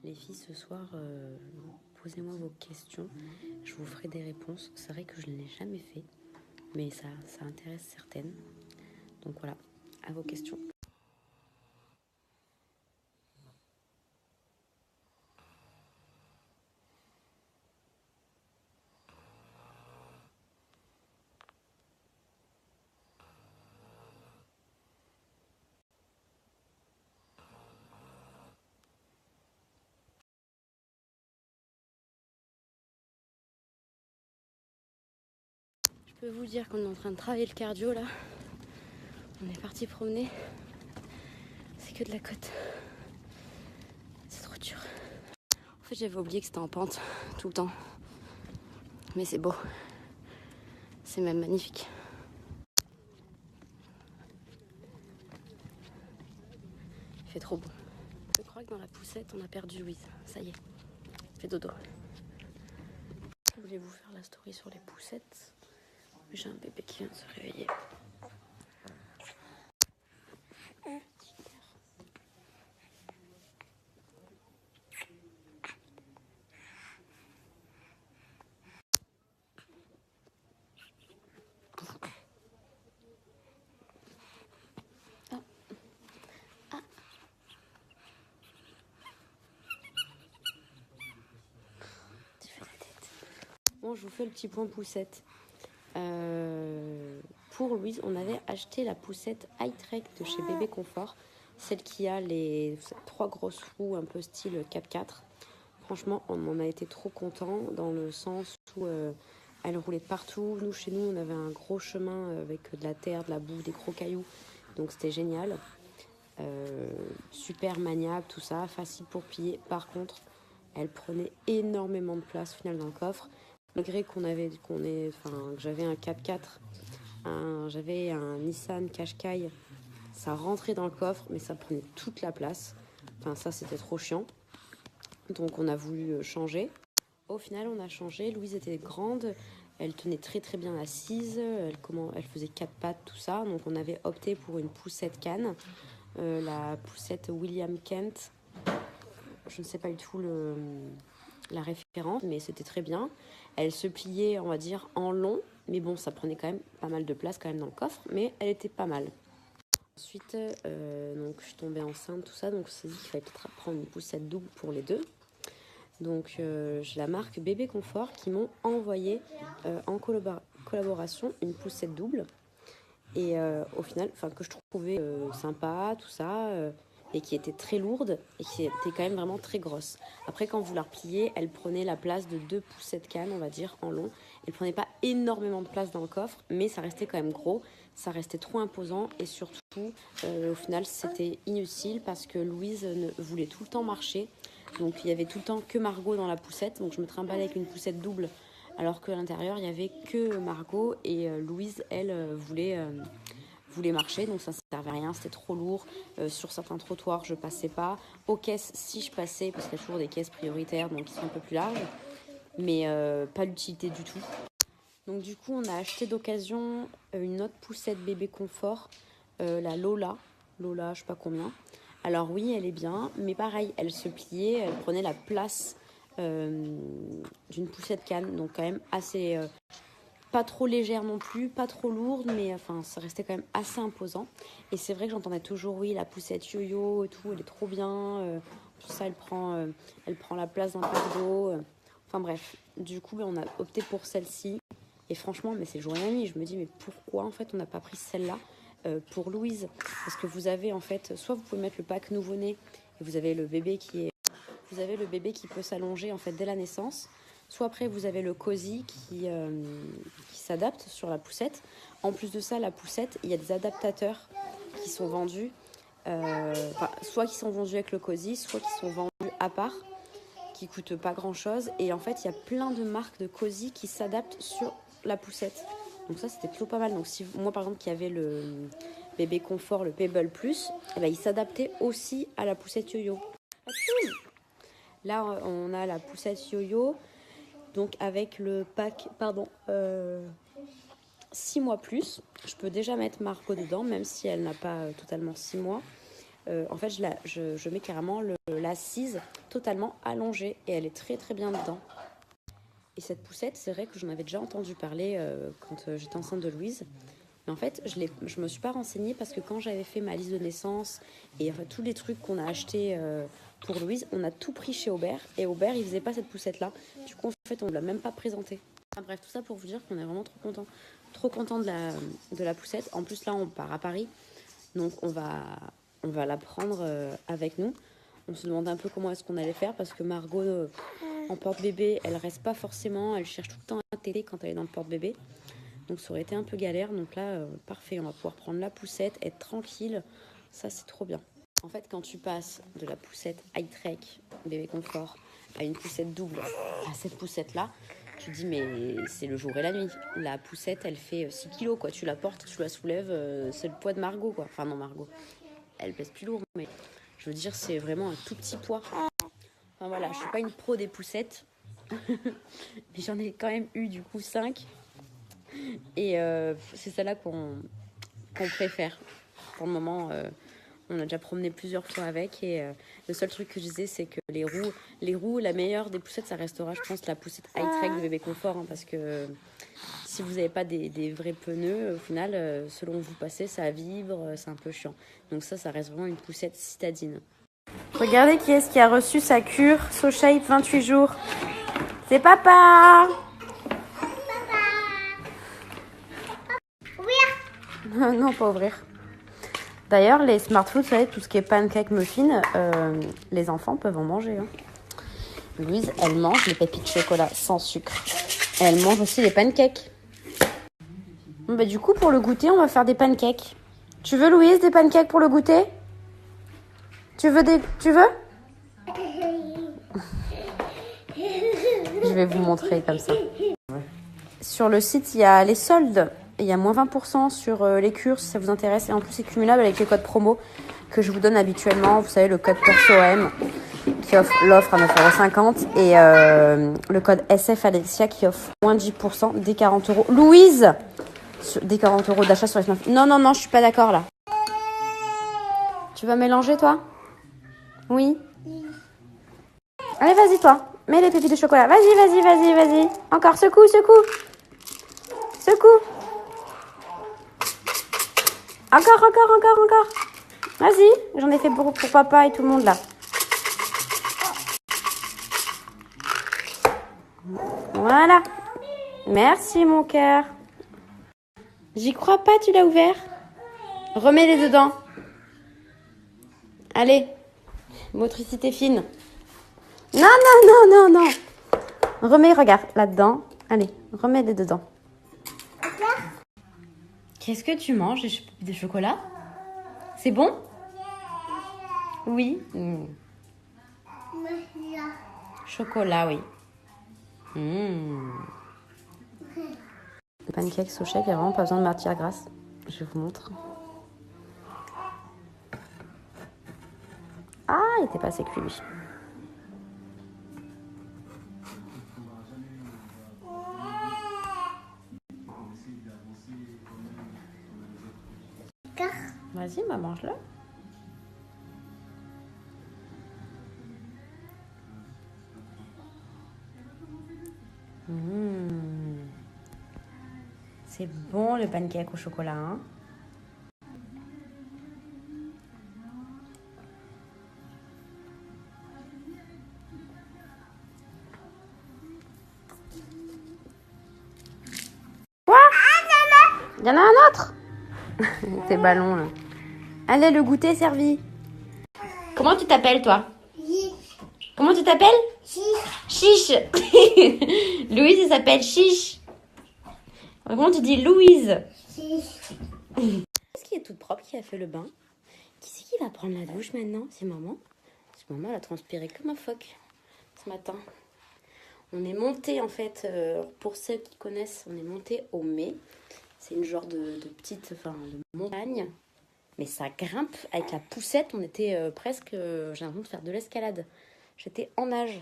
Les filles, ce soir, posez-moi vos questions. Je vous ferai des réponses. C'est vrai que je ne l'ai jamais fait, mais ça intéresse certaines. Donc voilà, à vos questions. Je peux vous dire qu'on est en train de travailler le cardio là. On est parti promener. C'est que de la côte. C'est trop dur. En fait, j'avais oublié que c'était en pente tout le temps. Mais c'est beau. C'est même magnifique. Il fait trop bon. Je crois que dans la poussette, on a perdu Louise. Ça y est, fait dodo. Je voulais vous faire la story sur les poussettes. J'ai un bébé qui vient de se réveiller. Bon, je vous fais le petit point poussette. Pour Louise, on avait acheté la poussette Hi-Trek de chez Bébé Confort. Celle qui a les 3 grosses roues un peu style 4x4. Franchement, on en a été trop contents dans le sens où elle roulait partout. Nous, chez nous, on avait un gros chemin avec de la terre, de la boue, des gros cailloux. Donc c'était génial. Super maniable, tout ça, facile pour plier. Par contre, elle prenait énormément de place au final dans le coffre. Malgré que j'avais un 4x4, j'avais un Nissan Qashqai, ça rentrait dans le coffre, mais ça prenait toute la place. Enfin, ça, c'était trop chiant. Donc, on a voulu changer. Au final, on a changé. Louise était grande, elle tenait très très bien assise, elle faisait 4 pattes, tout ça. Donc, on avait opté pour une poussette canne, la poussette William Kent. Je ne sais pas du tout la référence, mais c'était très bien. Elle se pliait, on va dire, en long, mais bon, ça prenait quand même pas mal de place quand même dans le coffre, mais elle était pas mal. Ensuite, donc, je suis tombée enceinte, tout ça, donc on s'est dit qu'il fallait peut-être prendre une poussette double pour les deux. Donc, j'ai la marque Bébé Confort qui m'ont envoyé en collaboration une poussette double. Et au final, que je trouvais sympa, tout ça, et qui était très lourde et qui était quand même vraiment très grosse. Après, quand vous la repliez, elle prenait la place de 2 poussettes cannes, on va dire, en long. Elle prenait pas énormément de place dans le coffre, mais ça restait quand même gros, ça restait trop imposant et surtout, au final, c'était inutile parce que Louise voulait tout le temps marcher. Donc, il y avait tout le temps que Margot dans la poussette, donc je me trimballais avec une poussette double. Alors qu'à l'intérieur, il n'y avait que Margot et Louise, elle, voulait marcher. Donc ça ne servait à rien, c'était trop lourd. Sur certains trottoirs, je ne passais pas. Aux caisses, si je passais, parce qu'il y a toujours des caisses prioritaires, donc qui sont un peu plus larges. Mais pas l'utilité du tout. Donc du coup, on a acheté d'occasion une autre poussette Bébé Confort, la Lola. Lola, je sais pas combien. Alors oui, elle est bien, mais pareil, elle se pliait, elle prenait la place d'une poussette canne, donc quand même assez pas trop légère non plus, pas trop lourde, mais enfin ça restait quand même assez imposant. Et c'est vrai que j'entendais toujours oui la poussette yo-yo et tout, elle est trop bien, tout ça elle prend la place d'un pack d'eau. Enfin bref, du coup on a opté pour celle-ci. Et franchement, mais c'est jour et nuit, je me dis mais pourquoi en fait on n'a pas pris celle-là pour Louise? Parce que vous avez en fait, soit vous pouvez mettre le pack nouveau-né et vous avez le bébé qui peut s'allonger en fait dès la naissance. Soit après vous avez le cosy qui s'adapte sur la poussette. En plus de ça, la poussette, il y a des adaptateurs qui sont vendus, soit qui sont vendus avec le cosy, soit qui sont vendus à part, qui coûtent pas grand chose. Et en fait, il y a plein de marques de cosy qui s'adaptent sur la poussette. Donc ça, c'était plutôt pas mal. Donc si moi par exemple qui avait le Bébé Confort, le Pebble Plus, eh ben, il s'adaptait aussi à la poussette yo-yo. Là, on a la poussette yo-yo, donc avec le pack, 6 mois plus. Je peux déjà mettre Margot dedans, même si elle n'a pas totalement 6 mois. En fait, je mets carrément l'assise totalement allongée et elle est très très bien dedans. Et cette poussette, c'est vrai que j'en avais déjà entendu parler quand j'étais enceinte de Louise. Mais en fait, je me suis pas renseignée parce que quand j'avais fait ma liste de naissance et enfin, tous les trucs qu'on a achetés pour Louise, on a tout pris chez Aubert. Et Aubert, il faisait pas cette poussette-là. Du coup, en fait, on ne l'a même pas présentée. Enfin, bref, tout ça pour vous dire qu'on est vraiment trop content. Trop content de la poussette. En plus, là, on part à Paris. Donc, on va la prendre avec nous. On se demandait un peu comment est-ce qu'on allait faire parce que Margot, en porte-bébé, elle reste pas forcément. Elle cherche tout le temps à téter quand elle est dans le porte-bébé. Donc ça aurait été un peu galère. Donc là, parfait, on va pouvoir prendre la poussette, être tranquille. Ça, c'est trop bien. En fait, quand tu passes de la poussette high-trek, bébé confort, à une poussette double, à cette poussette-là, tu te dis, mais c'est le jour et la nuit. La poussette, elle fait 6 kilos, quoi. Tu la portes, tu la soulèves, c'est le poids de Margot, quoi. Enfin, non, Margot. Elle pèse plus lourd, mais je veux dire, c'est vraiment un tout petit poids. Enfin, voilà, je suis pas une pro des poussettes. Mais j'en ai quand même eu, du coup, 5. Et c'est celle-là qu'on préfère. Pour le moment, on a déjà promené plusieurs fois avec. Et le seul truc que je disais, c'est que les roues, la meilleure des poussettes, ça restera, je pense, la poussette high-trek de bébé confort. Hein, parce que si vous n'avez pas des vrais pneus, au final, selon où vous passez, ça vibre, c'est un peu chiant. Donc ça reste vraiment une poussette citadine. Regardez qui est-ce qui a reçu sa cure SoShape 28 jours. C'est papa! Non, pas ouvrir. D'ailleurs, les smart foods, vous savez, tout ce qui est pancake, muffin, les enfants peuvent en manger. Hein. Louise, elle mange les pépites de chocolat sans sucre. Et elle mange aussi les pancakes. Bon, bah, du coup, pour le goûter, on va faire des pancakes. Tu veux, Louise, des pancakes pour le goûter? Tu veux? Je vais vous montrer comme ça. Sur le site, il y a les soldes. Il y a moins 20% sur les cures si ça vous intéresse. Et en plus, c'est cumulable avec les codes promo que je vous donne habituellement. Vous savez, le code PersoM qui offre l'offre à 9,50 € et le code SF Alexia qui offre moins 10% dès 40 €. Louise, dès 40 € d'achat sur les smartphones. Non, je suis pas d'accord là. Tu vas mélanger toi? Oui. Allez, vas-y toi. Mets les pépites de chocolat. Vas-y. Encore, secoue. Encore. Vas-y, j'en ai fait pour papa et tout le monde là. Voilà. Merci mon cœur. J'y crois pas, tu l'as ouvert. Remets-les dedans. Allez. Motricité fine. Non. Remets, regarde, là-dedans. Allez, remets-les dedans. Qu'est-ce que tu manges? Des chocolats? C'est bon? Oui. Chocolat, oui. Le pancake SoShape, il n'y a vraiment pas besoin de matière grasse. Je vous montre. Ah, il était pas assez cuit, lui. Vas-y, mange-le. C'est bon le pancake au chocolat, hein? Quoi? Il y en a un autre? Tes ballons, là. Allez, le goûter est servi. Comment tu t'appelles, toi? Comment tu t'appelles? Chiche. Louise, elle s'appelle Chiche. Comment tu dis Louise? Est-ce qui est toute propre, qui a fait le bain? Qui c'est qui va prendre la douche maintenant? C'est maman. Parce que maman, elle a transpiré comme un phoque ce matin. On est monté, en fait, pour ceux qui connaissent, on est monté au Mai. C'est une genre de petite, de montagne. Mais ça grimpe avec la poussette. On était presque, j'ai l'impression de faire de l'escalade. J'étais en nage.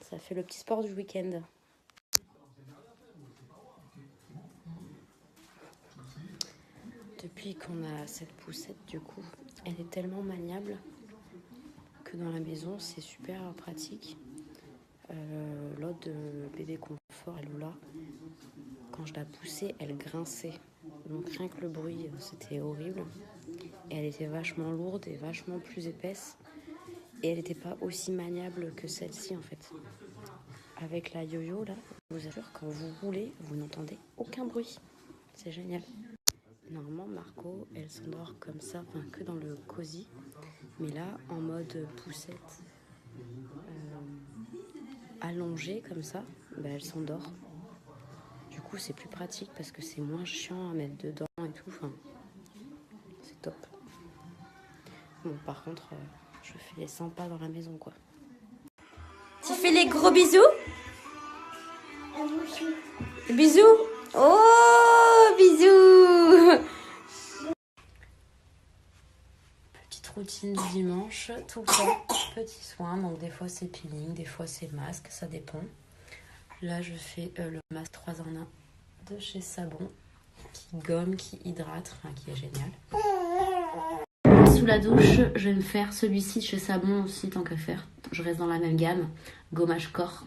Ça fait le petit sport du week-end. Depuis qu'on a cette poussette, du coup, elle est tellement maniable que dans la maison, c'est super pratique. L'autre de bébé confort, Lula, quand je la poussais, elle grinçait. Donc rien que le bruit, c'était horrible. Et elle était vachement lourde et vachement plus épaisse. Et elle n'était pas aussi maniable que celle-ci en fait. Avec la yo-yo là, je vous assure, quand vous roulez, vous n'entendez aucun bruit. C'est génial. Normalement, Marco, elle s'endort comme ça, enfin que dans le cosy. Mais là, en mode poussette, allongée comme ça, bah, elle s'endort. Du coup, c'est plus pratique parce que c'est moins chiant à mettre dedans et tout. Enfin, c'est top. Bon, par contre, je fais les 100 pas dans la maison, quoi. Tu fais les gros bisous? Bisous? Oh, bisous! Petite routine du dimanche, tout le temps, petits soins. Donc des fois c'est peeling, des fois c'est masque, ça dépend. Là, je fais le masque 3 en 1 de chez Savon, qui gomme, qui hydrate, enfin qui est génial. Sous la douche, je vais me faire celui-ci de chez Savon aussi, tant qu'à faire. Je reste dans la même gamme, gommage corps.